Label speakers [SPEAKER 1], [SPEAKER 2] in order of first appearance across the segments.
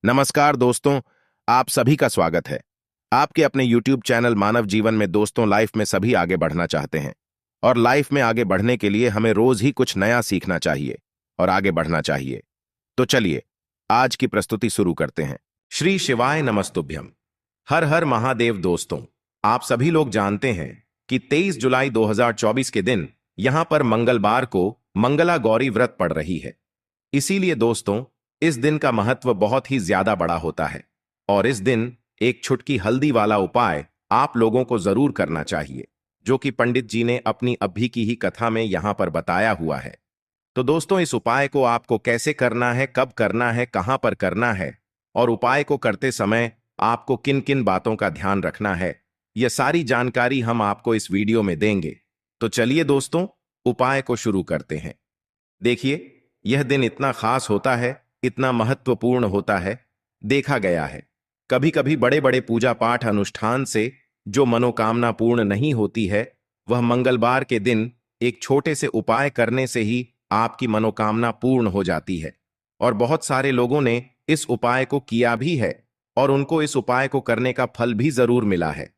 [SPEAKER 1] नमस्कार दोस्तों, आप सभी का स्वागत है। आपके अपने YouTube चैनल मानव जीवन में दोस्तों लाइफ में सभी आगे बढ़ना चाहते हैं और लाइफ में आगे बढ़ने के लिए हमें रोज ही कुछ नया सीखना चाहिए और आगे बढ़ना चाहिए। तो चलिए आज की प्रस्तुति शुरू करते हैं। श्री शिवाय नमस्तुभ्यम। हर हर महादेव। दोस्तों, आप सभी लोग जानते हैं कि 23 जुलाई 2024 के दिन यहां पर मंगलवार को मंगला गौरी व्रत पड़ रही है। इसीलिए दोस्तों इस दिन का महत्व बहुत ही ज्यादा बड़ा होता है और इस दिन एक छुटकी हल्दी वाला उपाय आप लोगों को जरूर करना चाहिए, जो कि पंडित जी ने अपनी अभी की ही कथा में यहां पर बताया हुआ है। तो दोस्तों इस उपाय को आपको कैसे करना है, कब करना है, कहां पर करना है और उपाय को करते समय आपको किन किन बातों का ध्यान रखना है, यह सारी जानकारी हम आपको इस वीडियो में देंगे। तो चलिए दोस्तों उपाय को शुरू करते हैं। देखिए, यह दिन इतना खास होता है, इतना महत्वपूर्ण होता है। देखा गया है कभी कभी बड़े बड़े पूजा पाठ अनुष्ठान से जो मनोकामना पूर्ण नहीं होती है, वह मंगलवार के दिन एक छोटे से उपाय करने से ही आपकी मनोकामना पूर्ण हो जाती है। और बहुत सारे लोगों ने इस उपाय को किया भी है और उनको इस उपाय को करने का फल भी जरूर मिला है।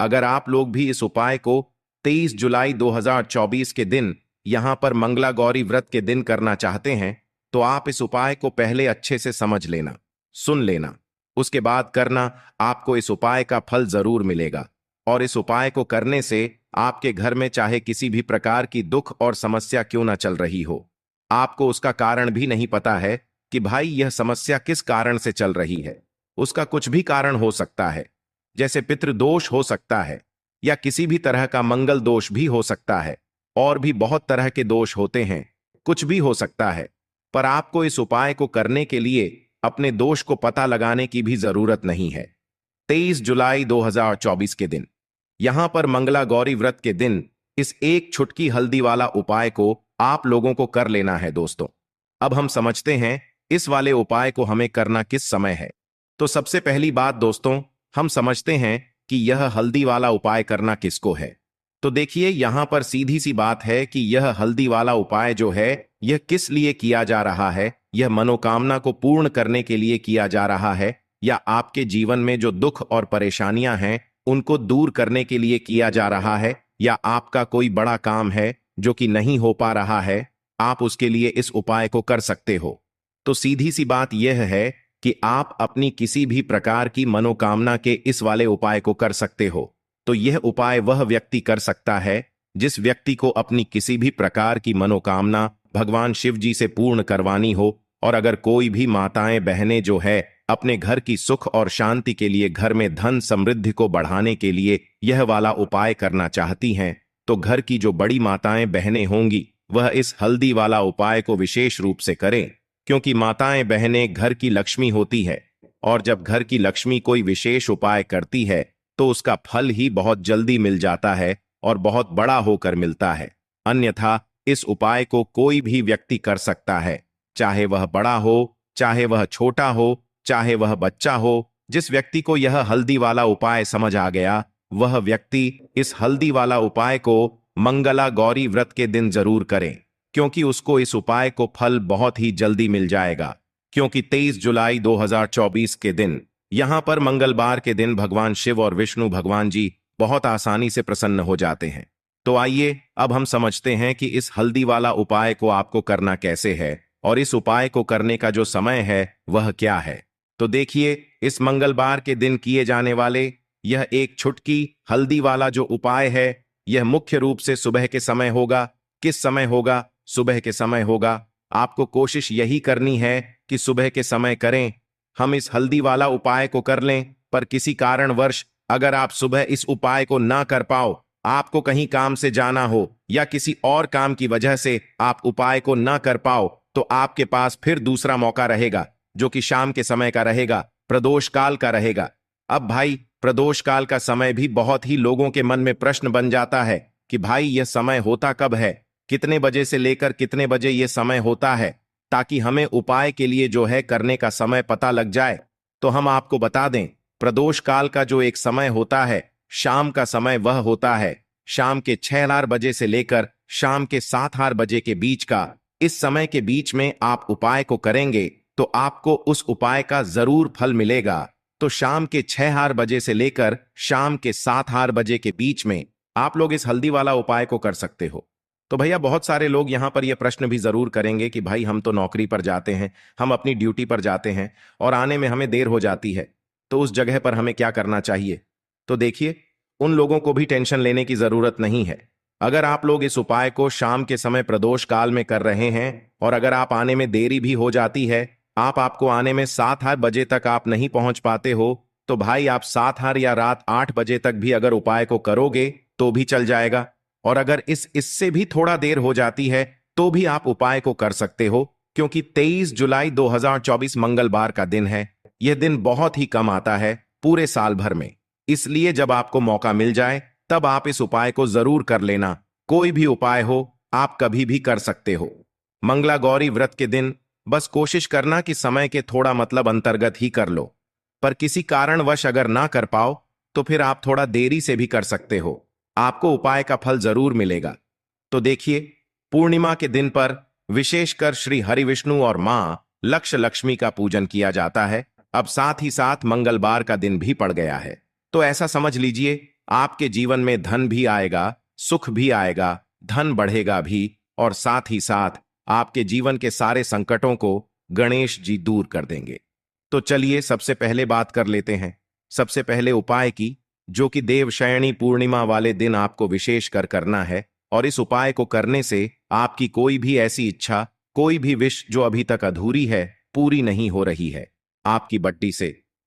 [SPEAKER 1] अगर आप लोग भी इस उपाय को 23 जुलाई 2024 के दिन यहां पर मंगला गौरी व्रत के दिन करना चाहते हैं, तो आप इस उपाय को पहले अच्छे से समझ लेना, सुन लेना, उसके बाद करना। आपको इस उपाय का फल जरूर मिलेगा और इस उपाय को करने से आपके घर में चाहे किसी भी प्रकार की दुख और समस्या क्यों ना चल रही हो, आपको उसका कारण भी नहीं पता है कि भाई यह समस्या किस कारण से चल रही है। उसका कुछ भी कारण हो सकता है, जैसे पितृदोष हो सकता है या किसी भी तरह का मंगल दोष भी हो सकता है, और भी बहुत तरह के दोष होते हैं, कुछ भी हो सकता है। पर आपको इस उपाय को करने के लिए अपने दोष को पता लगाने की भी जरूरत नहीं है। 23 जुलाई 2024 के दिन यहां पर मंगला गौरी व्रत के दिन इस एक छुटकी हल्दी वाला उपाय को आप लोगों को कर लेना है। दोस्तों अब हम समझते हैं इस वाले उपाय को हमें करना किस समय है। तो सबसे पहली बात दोस्तों, हम समझते हैं कि यह हल्दी वाला उपाय करना किसको है। तो देखिए, यहां पर सीधी सी बात है कि यह हल्दी वाला उपाय जो है यह किस लिए किया जा रहा है। यह मनोकामना को पूर्ण करने के लिए किया जा रहा है, या आपके जीवन में जो दुख और परेशानियां हैं उनको दूर करने के लिए किया जा रहा है, या आपका कोई बड़ा काम है जो कि नहीं हो पा रहा है, आप उसके लिए इस उपाय को कर सकते हो। तो सीधी सी बात यह है कि आप अपनी किसी भी प्रकार की मनोकामना के इस वाले उपाय को कर सकते हो। तो यह उपाय वह व्यक्ति कर सकता है जिस व्यक्ति को अपनी किसी भी प्रकार की मनोकामना भगवान शिव जी से पूर्ण करवानी हो। और अगर कोई भी माताएं बहनें जो है अपने घर की सुख और शांति के लिए, घर में धन समृद्धि को बढ़ाने के लिए यह वाला उपाय करना चाहती हैं, तो घर की जो बड़ी माताएं बहनें होंगी वह इस हल्दी वाला उपाय को विशेष रूप से करें, क्योंकि माताएं बहनें घर की लक्ष्मी होती है और जब घर की लक्ष्मी कोई विशेष उपाय करती है तो उसका फल ही बहुत जल्दी मिल जाता है और बहुत बड़ा होकर मिलता है। अन्यथा इस उपाय को कोई भी व्यक्ति कर सकता है, चाहे वह बड़ा हो, चाहे वह छोटा हो, चाहे वह बच्चा हो। जिस व्यक्ति को यह हल्दी वाला उपाय समझ आ गया, वह व्यक्ति इस हल्दी वाला उपाय को मंगला गौरी व्रत के दिन जरूर करें, क्योंकि उसको इस उपाय को फल बहुत ही जल्दी मिल जाएगा। क्योंकि 23 जुलाई 2024 के दिन यहां पर मंगलवार के दिन भगवान शिव और विष्णु भगवान जी बहुत आसानी से प्रसन्न हो जाते हैं। तो आइए अब हम समझते हैं कि इस हल्दी वाला उपाय को आपको करना कैसे है और इस उपाय को करने का जो समय है वह क्या है। तो देखिए, इस मंगलवार के दिन किए जाने वाले यह एक छुटकी हल्दी वाला जो उपाय है, यह मुख्य रूप से सुबह के समय होगा। किस समय होगा? सुबह के समय होगा। आपको कोशिश यही करनी है कि सुबह के समय करें। हम इस हल्दी वाला उपाय को कर लें, पर किसी कारणवश अगर आप सुबह इस उपाय को ना कर पाओ, आपको कहीं काम से जाना हो या किसी और काम की वजह से आप उपाय को ना कर पाओ, तो आपके पास फिर दूसरा मौका रहेगा, जो कि शाम के समय का रहेगा, प्रदोष काल का रहेगा। अब भाई, प्रदोष काल का समय भी बहुत ही लोगों के मन में प्रश्न बन जाता है कि भाई यह समय होता कब है, कितने बजे से लेकर कितने बजे यह समय होता है, ताकि हमें उपाय के लिए जो है करने का समय पता लग जाए। तो हम आपको बता दें, प्रदोष काल का जो एक समय होता है, शाम का समय वह होता है शाम के 6 बजे से लेकर शाम के 7 बजे के बीच का। इस समय के बीच में आप उपाय को करेंगे तो आपको उस उपाय का जरूर फल मिलेगा। तो शाम के 6 बजे से लेकर शाम के 7 बजे के बीच में आप लोग इस हल्दी वाला उपाय को कर सकते हो। तो भैया बहुत सारे लोग यहां पर यह प्रश्न भी जरूर करेंगे कि भाई हम तो नौकरी पर जाते हैं, हम अपनी ड्यूटी पर जाते हैं और आने में हमें देर हो जाती है, तो उस जगह पर हमें क्या करना चाहिए। तो देखिए, उन लोगों को भी टेंशन लेने की जरूरत नहीं है। अगर आप लोग इस उपाय को शाम के समय प्रदोष काल में कर रहे हैं और अगर आप आने में देरी भी हो जाती है, आपको आने में 7 बजे तक आप नहीं पहुंच पाते हो, तो भाई आप 7 या रात 8 बजे तक भी अगर उपाय को करोगे तो भी चल जाएगा। और अगर इससे भी थोड़ा देर हो जाती है तो भी आप उपाय को कर सकते हो, क्योंकि 23 जुलाई 2024 मंगलवार का दिन है। यह दिन बहुत ही कम आता है पूरे साल भर में, इसलिए जब आपको मौका मिल जाए तब आप इस उपाय को जरूर कर लेना। कोई भी उपाय हो आप कभी भी कर सकते हो। मंगला गौरी व्रत के दिन बस कोशिश करना कि समय के थोड़ा मतलब अंतर्गत ही कर लो, पर किसी कारणवश अगर ना कर पाओ तो फिर आप थोड़ा देरी से भी कर सकते हो, आपको उपाय का फल जरूर मिलेगा। तो देखिए, पूर्णिमा के दिन पर विशेषकर श्री हरिविष्णु और मां लक्ष्य लक्ष्मी का पूजन किया जाता है। अब साथ ही साथ मंगलवार का दिन भी पड़ गया है, तो ऐसा समझ लीजिए आपके जीवन में धन भी आएगा, सुख भी आएगा, धन बढ़ेगा भी, और साथ ही साथ आपके जीवन के सारे संकटों को गणेश जी दूर कर देंगे। तो चलिए सबसे पहले बात कर लेते हैं सबसे पहले उपाय की, जो कि देवशयनी पूर्णिमा वाले दिन आपको विशेष कर करना है। और इस उपाय को करने से आपकी कोई भी ऐसी इच्छा, कोई भी विश जो अभी तक अधूरी है, पूरी नहीं हो रही है, आपकी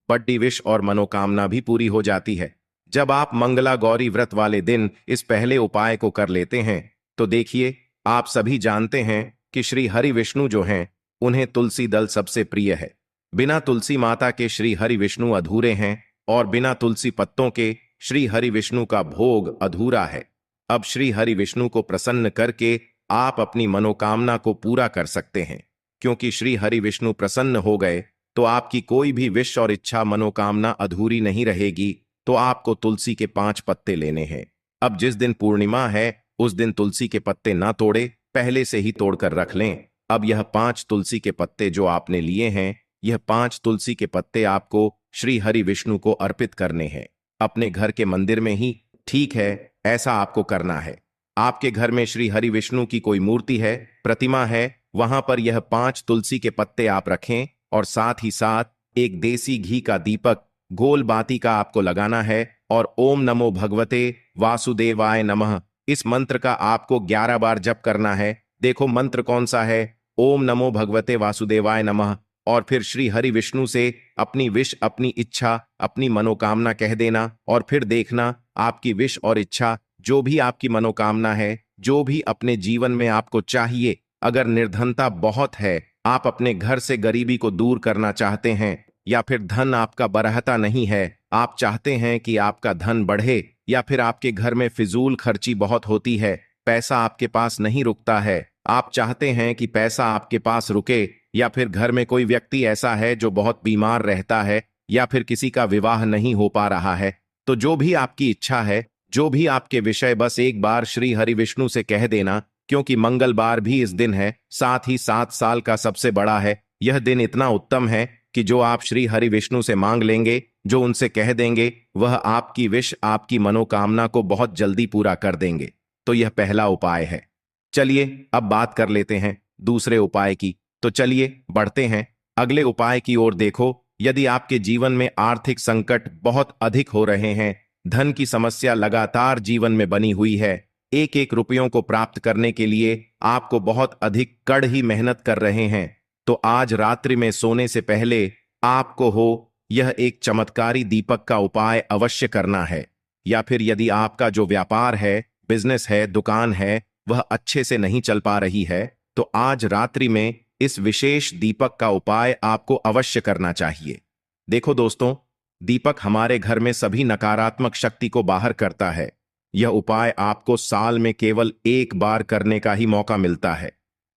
[SPEAKER 1] बड्डी विश और मनोकामना भी पूरी हो जाती है जब आप मंगला गौरी व्रत वाले दिन इस पहले उपाय को कर लेते हैं। तो देखिए, आप सभी जानते हैं कि श्री हरि विष्णु जो हैं, उन्हें तुलसी दल सबसे प्रिय है। बिना तुलसी माता के श्री हरि विष्णु अधूरे हैं और बिना तुलसी पत्तों के श्री हरि विष्णु का भोग अधूरा है। अब श्री हरि विष्णु को प्रसन्न करके आप अपनी मनोकामना को पूरा कर सकते हैं, क्योंकि श्री हरि विष्णु प्रसन्न हो गए तो आपकी कोई भी विश और इच्छा मनोकामना अधूरी नहीं रहेगी। तो आपको तुलसी के 5 पत्ते लेने हैं। अब जिस दिन पूर्णिमा है उस दिन तुलसी के पत्ते ना तोड़े, पहले से ही तोड़कर रख लें। अब यह 5 तुलसी के पत्ते जो आपने लिए हैं, यह 5 तुलसी के पत्ते आपको श्री हरि विष्णु को अर्पित करने हैं, अपने घर के मंदिर में ही। ठीक है, ऐसा आपको करना है। आपके घर में श्री हरि विष्णु की कोई मूर्ति है, प्रतिमा है, वहां पर यह 5 तुलसी के पत्ते आप रखें और साथ ही साथ एक देसी घी का दीपक गोल बाती का आपको लगाना है और ओम नमो भगवते वासुदेवाय नमः इस मंत्र का आपको 11 बार जप करना है। देखो मंत्र कौन सा है, ओम नमो भगवते वासुदेवाय नमः। और फिर श्री हरि विष्णु से अपनी विश, अपनी इच्छा, अपनी मनोकामना कह देना और फिर देखना आपकी विश और इच्छा, जो भी आपकी मनोकामना है, जो भी अपने जीवन में आपको चाहिए। अगर निर्धनता बहुत है, आप अपने घर से गरीबी को दूर करना चाहते हैं, या फिर धन आपका बरहता नहीं है, आप चाहते हैं कि आपका धन बढ़े, या फिर आपके घर में फिजूल खर्ची बहुत होती है, पैसा आपके पास नहीं रुकता है, आप चाहते हैं कि पैसा आपके पास रुके, या फिर घर में कोई व्यक्ति ऐसा है जो बहुत बीमार रहता है, या फिर किसी का विवाह नहीं हो पा रहा है, तो जो भी आपकी इच्छा है, जो भी आपके विषय, बस एक बार श्री हरि विष्णु से कह देना। क्योंकि मंगलवार भी इस दिन है, साथ ही 7 साल का सबसे बड़ा है। यह दिन इतना उत्तम है कि जो आप श्री हरि विष्णु से मांग लेंगे, जो उनसे कह देंगे, वह आपकी विश, आपकी मनोकामना को बहुत जल्दी पूरा कर देंगे। तो यह पहला उपाय है। चलिए अब बात कर लेते हैं दूसरे उपाय की। तो चलिए बढ़ते हैं अगले उपाय की ओर। देखो, यदि आपके जीवन में आर्थिक संकट बहुत अधिक हो रहे हैं, धन की समस्या लगातार जीवन में बनी हुई है, एक एक रुपयों को प्राप्त करने के लिए आपको बहुत अधिक कड़ी मेहनत कर रहे हैं, तो आज रात्रि में सोने से पहले आपको यह एक चमत्कारी दीपक का उपाय अवश्य करना है। या फिर यदि आपका जो व्यापार है, बिजनेस है, दुकान है, वह अच्छे से नहीं चल पा रही है, तो आज रात्रि में इस विशेष दीपक का उपाय आपको अवश्य करना चाहिए। देखो दोस्तों, दीपक हमारे घर में सभी नकारात्मक शक्ति को बाहर करता है। यह उपाय आपको साल में केवल एक बार करने का ही मौका मिलता है।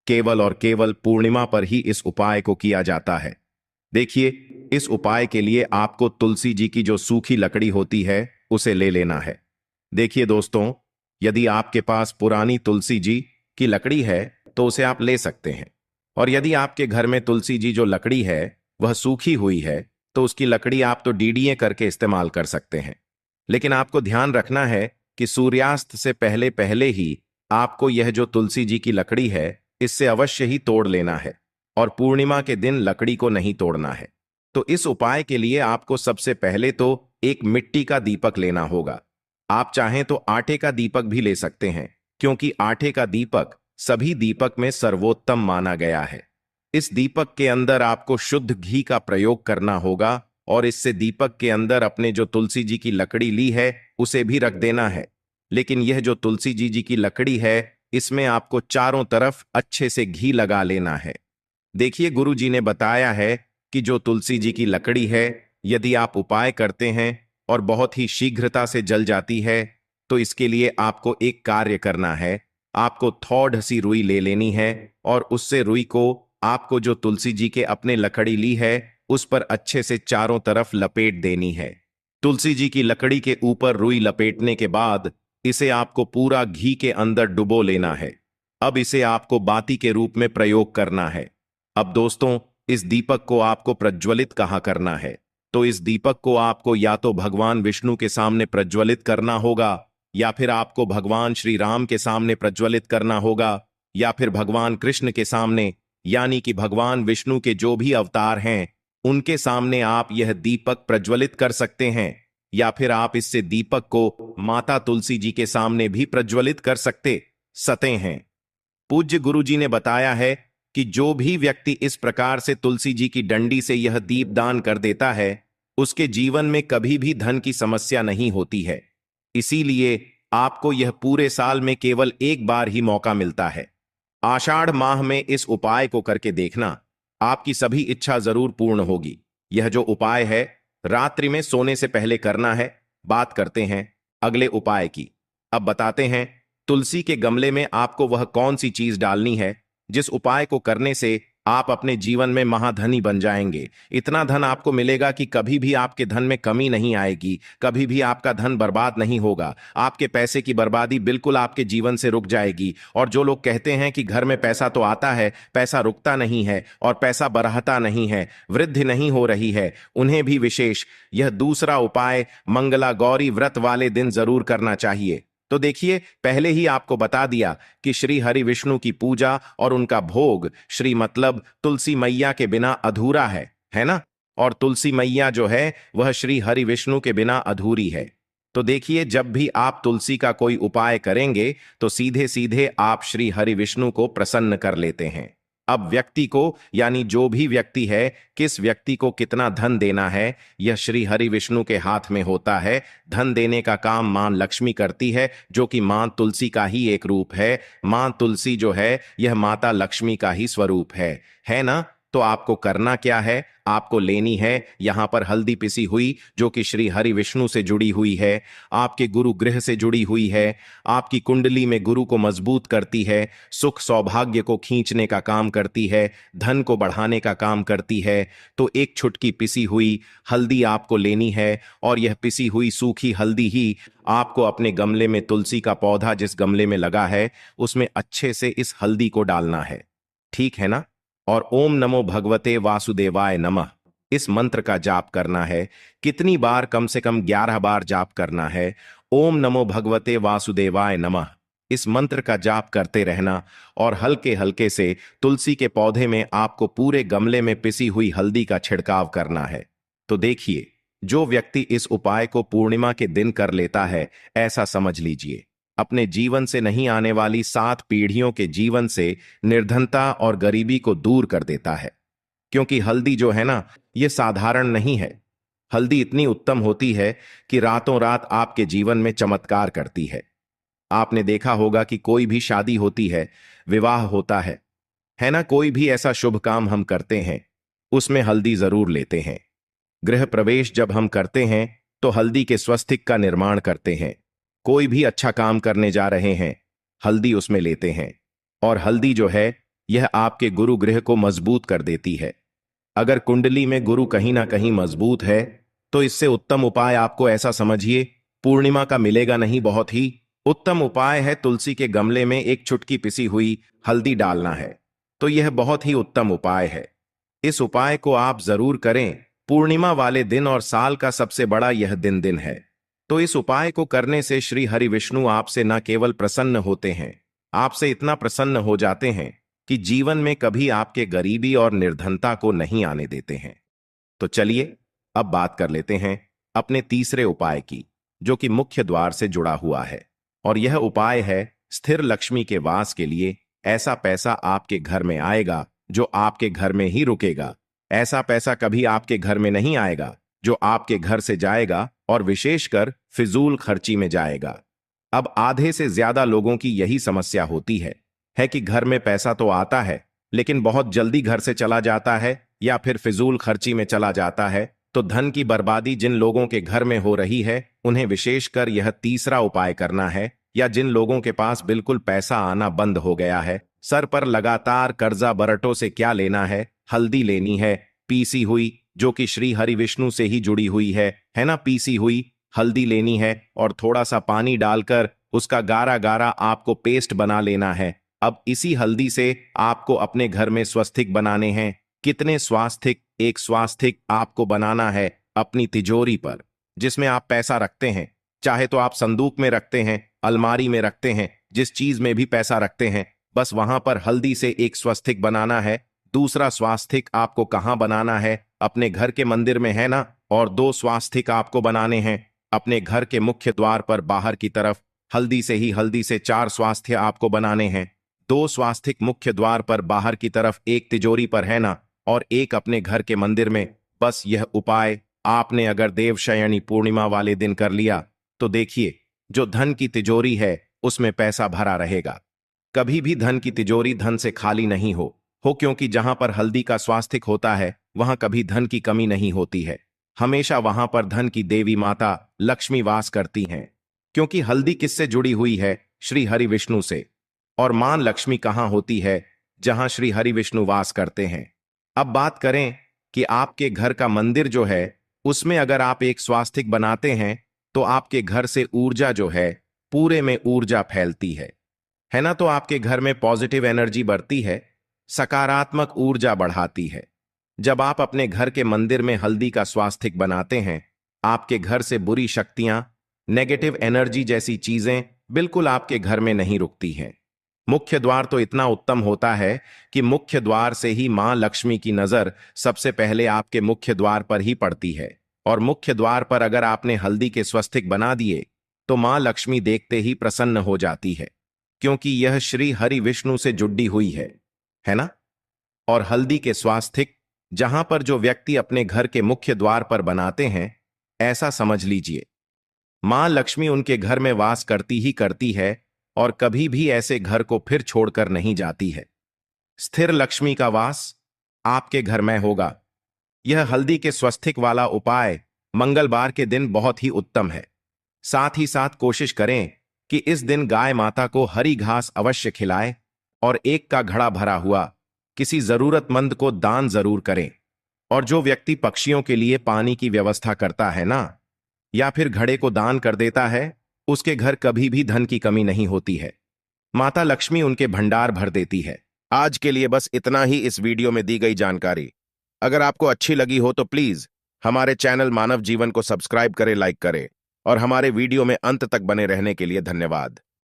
[SPEAKER 1] केवल और केवल पूर्णिमा पर ही इस उपाय को किया जाता है। देखिए, इस उपाय के लिए आपको तुलसी जी की जो सूखी लकड़ी होती है उसे ले लेना है। देखिए दोस्तों, यदि आपके पास पुरानी तुलसी जी की लकड़ी है तो उसे आप ले सकते हैं, और यदि आपके घर में तुलसी जी जो लकड़ी है वह सूखी हुई है तो उसकी लकड़ी आप तो डीडीए करके इस्तेमाल कर सकते हैं। लेकिन आपको ध्यान रखना है कि सूर्यास्त से पहले पहले ही आपको यह जो तुलसी जी की लकड़ी है इससे अवश्य ही तोड़ लेना है और पूर्णिमा के दिन लकड़ी को नहीं तोड़ना है। तो इस उपाय के लिए आपको सबसे पहले तो एक मिट्टी का दीपक लेना होगा। आप चाहें तो आटे का दीपक भी ले सकते हैं, क्योंकि आटे का दीपक सभी दीपक में सर्वोत्तम माना गया है। इस दीपक के अंदर आपको शुद्ध घी का प्रयोग करना होगा और इससे दीपक के अंदर अपने जो तुलसी जी की लकड़ी ली है उसे भी रख देना है। लेकिन यह जो तुलसी जी की लकड़ी है इसमें आपको चारों तरफ अच्छे से घी लगा लेना है। देखिए, गुरु जी ने बताया है कि जो तुलसी जी की लकड़ी है यदि आप उपाय करते हैं और बहुत ही शीघ्रता से जल जाती है तो इसके लिए आपको एक कार्य करना है। आपको थोड़ी सी रुई ले लेनी है और उससे रुई को आपको जो तुलसी जी के अपने लकड़ी ली है उस पर अच्छे से चारों तरफ लपेट देनी है। तुलसी जी की लकड़ी के ऊपर रुई लपेटने के बाद इसे आपको पूरा घी के अंदर डुबो लेना है। अब इसे आपको बाती के रूप में प्रयोग करना है। अब दोस्तों, इस दीपक को आपको प्रज्वलित कहाँ करना है? तो इस दीपक को आपको या तो भगवान विष्णु के सामने प्रज्वलित करना होगा, या फिर आपको भगवान श्री राम के सामने प्रज्वलित करना होगा, या फिर भगवान कृष्ण के सामने, यानी कि भगवान विष्णु के जो भी अवतार हैं उनके सामने आप यह दीपक प्रज्वलित कर सकते हैं। या फिर आप इससे दीपक को माता तुलसी जी के सामने भी प्रज्वलित कर सकते हैं। पूज्य गुरु जी ने बताया है कि जो भी व्यक्ति इस प्रकार से तुलसी जी की डंडी से यह दीप दान कर देता है उसके जीवन में कभी भी धन की समस्या नहीं होती है। इसीलिए आपको यह पूरे साल में केवल एक बार ही मौका मिलता है। आषाढ़ माह में इस उपाय को करके देखना, आपकी सभी इच्छा जरूर पूर्ण होगी। यह जो उपाय है रात्रि में सोने से पहले करना है। बात करते हैं अगले उपाय की। अब बताते हैं तुलसी के गमले में आपको वह कौन सी चीज डालनी है जिस उपाय को करने से आप अपने जीवन में महाधनी बन जाएंगे। इतना धन आपको मिलेगा कि कभी भी आपके धन में कमी नहीं आएगी, कभी भी आपका धन बर्बाद नहीं होगा। आपके पैसे की बर्बादी बिल्कुल आपके जीवन से रुक जाएगी। और जो लोग कहते हैं कि घर में पैसा तो आता है, पैसा रुकता नहीं है और पैसा बढ़ता नहीं है, वृद्धि नहीं हो रही है, उन्हें भी विशेष यह दूसरा उपाय मंगला गौरी व्रत वाले दिन जरूर करना चाहिए। तो देखिए, पहले ही आपको बता दिया कि श्री हरि विष्णु की पूजा और उनका भोग श्री मतलब तुलसी मैया के बिना अधूरा है ना? और तुलसी मैया जो है वह श्री हरि विष्णु के बिना अधूरी है। तो देखिए, जब भी आप तुलसी का कोई उपाय करेंगे तो सीधे सीधे आप श्री हरि विष्णु को प्रसन्न कर लेते हैं। अब व्यक्ति को, यानी जो भी व्यक्ति है, किस व्यक्ति को कितना धन देना है यह श्री हरि विष्णु के हाथ में होता है। धन देने का काम मां लक्ष्मी करती है, जो कि मां तुलसी का ही एक रूप है। मां तुलसी जो है यह माता लक्ष्मी का ही स्वरूप है ना? तो आपको करना क्या है? आपको लेनी है यहां पर हल्दी पिसी हुई, जो कि श्री हरि विष्णु से जुड़ी हुई है, आपके गुरु गृह से जुड़ी हुई है, आपकी कुंडली में गुरु को मजबूत करती है, सुख सौभाग्य को खींचने का काम करती है, धन को बढ़ाने का काम करती है। तो एक छुटकी पिसी हुई हल्दी आपको लेनी है और यह पिसी हुई सूखी हल्दी ही आपको अपने गमले में, तुलसी का पौधा जिस गमले में लगा है उसमें अच्छे से इस हल्दी को डालना है। ठीक है ना? और ओम नमो भगवते वासुदेवाय नमः इस मंत्र का जाप करना है। कितनी बार? कम से कम 11 बार जाप करना है। ओम नमो भगवते वासुदेवाय नमः इस मंत्र का जाप करते रहना और हल्के हल्के से तुलसी के पौधे में आपको पूरे गमले में पिसी हुई हल्दी का छिड़काव करना है। तो देखिए, जो व्यक्ति इस उपाय को पूर्णिमा के दिन कर लेता है, ऐसा समझ लीजिए अपने जीवन से नहीं आने वाली 7 पीढ़ियों के जीवन से निर्धनता और गरीबी को दूर कर देता है। क्योंकि हल्दी जो है ना, ये साधारण नहीं है। हल्दी इतनी उत्तम होती है कि रातों रात आपके जीवन में चमत्कार करती है। आपने देखा होगा कि कोई भी शादी होती है, विवाह होता है ना? कोई भी ऐसा शुभ काम हम करते हैं उसमें हल्दी जरूर लेते हैं। गृह प्रवेश जब हम करते हैं तो हल्दी के स्वस्तिक का निर्माण करते हैं। कोई भी अच्छा काम करने जा रहे हैं, हल्दी उसमें लेते हैं। और हल्दी जो है यह आपके गुरु गृह को मजबूत कर देती है। अगर कुंडली में गुरु कहीं ना कहीं मजबूत है तो इससे उत्तम उपाय आपको ऐसा समझिए पूर्णिमा का मिलेगा नहीं। बहुत ही उत्तम उपाय है, तुलसी के गमले में एक चुटकी पिसी हुई हल्दी डालना है तो यह बहुत ही उत्तम उपाय है। इस उपाय को आप जरूर करें। पूर्णिमा वाले दिन और साल का सबसे बड़ा यह दिन है। तो इस उपाय को करने से श्री हरि विष्णु आपसे न केवल प्रसन्न होते हैं, आपसे इतना प्रसन्न हो जाते हैं कि जीवन में कभी आपके गरीबी और निर्धनता को नहीं आने देते हैं। तो चलिए अब बात कर लेते हैं अपने तीसरे उपाय की, जो कि मुख्य द्वार से जुड़ा हुआ है। और यह उपाय है स्थिर लक्ष्मी के वास के लिए। ऐसा पैसा आपके घर में आएगा जो आपके घर में ही रुकेगा। ऐसा पैसा कभी आपके घर में नहीं आएगा जो आपके घर से जाएगा और विशेषकर फिजूल खर्ची में जाएगा। अब आधे से ज्यादा लोगों की यही समस्या होती है कि घर में पैसा तो आता है लेकिन बहुत जल्दी घर से चला जाता है या फिर फिजूल खर्ची में चला जाता है। तो धन की बर्बादी जिन लोगों के घर में हो रही है उन्हें विशेषकर यह तीसरा उपाय करना है। या जिन लोगों के पास बिल्कुल पैसा आना बंद हो गया है, सर पर लगातार कर्जा बरटों से क्या लेना है, हल्दी लेनी है पीसी हुई, जो कि श्री हरि विष्णु से ही जुड़ी हुई है ना। पीसी हुई हल्दी लेनी है और थोड़ा सा पानी डालकर उसका गारा गारा आपको पेस्ट बना लेना है। अब इसी हल्दी से आपको अपने घर में स्वास्तिक बनाने हैं। कितने स्वास्तिक? एक स्वास्तिक आपको बनाना है अपनी तिजोरी पर, जिसमें आप पैसा रखते हैं। चाहे तो आप संदूक में रखते हैं, अलमारी में रखते हैं, जिस चीज में भी पैसा रखते हैं, बस वहां पर हल्दी से एक स्वास्तिक बनाना है। दूसरा स्वास्तिक आपको कहां बनाना है? अपने घर के मंदिर में, है ना। और 2 स्वास्तिक आपको बनाने हैं अपने घर के मुख्य द्वार पर बाहर की तरफ। हल्दी से 4 स्वास्थ्य आपको बनाने हैं। 2 स्वास्तिक मुख्य द्वार पर बाहर की तरफ, एक तिजोरी पर, है ना, और एक अपने घर के मंदिर में। बस यह उपाय आपने अगर देवशयनी पूर्णिमा वाले दिन कर लिया तो देखिए, जो धन की तिजोरी है उसमें पैसा भरा रहेगा। कभी भी धन की तिजोरी धन से खाली नहीं हो, क्योंकि जहां पर हल्दी का स्वास्तिक होता है वहां कभी धन की कमी नहीं होती है। हमेशा वहां पर धन की देवी माता लक्ष्मी वास करती हैं, क्योंकि हल्दी किससे जुड़ी हुई है? श्री हरि विष्णु से। और मां लक्ष्मी कहां होती है? जहां श्री हरि विष्णु वास करते हैं। अब बात करें कि आपके घर का मंदिर जो है उसमें अगर आप एक स्वास्तिक बनाते हैं तो आपके घर से ऊर्जा जो है, पूरे में ऊर्जा फैलती है ना। तो आपके घर में पॉजिटिव एनर्जी बढ़ती है, सकारात्मक ऊर्जा बढ़ाती है। जब आप अपने घर के मंदिर में हल्दी का स्वास्तिक बनाते हैं, आपके घर से बुरी शक्तियां, नेगेटिव एनर्जी जैसी चीजें बिल्कुल आपके घर में नहीं रुकती हैं। मुख्य द्वार तो इतना उत्तम होता है कि मुख्य द्वार से ही मां लक्ष्मी की नजर सबसे पहले आपके मुख्य द्वार पर ही पड़ती है। और मुख्य द्वार पर अगर आपने हल्दी के स्वास्तिक बना दिए तो मां लक्ष्मी देखते ही प्रसन्न हो जाती है, क्योंकि यह श्री हरि विष्णु से जुड़ी हुई है ना। और हल्दी के स्वास्तिक जहां पर जो व्यक्ति अपने घर के मुख्य द्वार पर बनाते हैं, ऐसा समझ लीजिए मां लक्ष्मी उनके घर में वास करती ही करती है और कभी भी ऐसे घर को फिर छोड़कर नहीं जाती है। स्थिर लक्ष्मी का वास आपके घर में होगा। यह हल्दी के स्वास्तिक वाला उपाय मंगलवार के दिन बहुत ही उत्तम है। साथ ही साथ कोशिश करें कि इस दिन गाय माता को हरी घास अवश्य खिलाएं और एक का घड़ा भरा हुआ किसी जरूरतमंद को दान जरूर करें। और जो व्यक्ति पक्षियों के लिए पानी की व्यवस्था करता है ना, या फिर घड़े को दान कर देता है, उसके घर कभी भी धन की कमी नहीं होती है। माता लक्ष्मी उनके भंडार भर देती है। आज के लिए बस इतना ही इस वीडियो में दी गई जानकारी। अगर आपको अच्छी लगी हो तो प्लीज हमारे चैनल मानव जीवन को सब्सक्राइब करें, लाइक करें और हमारे वीडियो में अंत तक बने रहने के लिए धन्यवाद।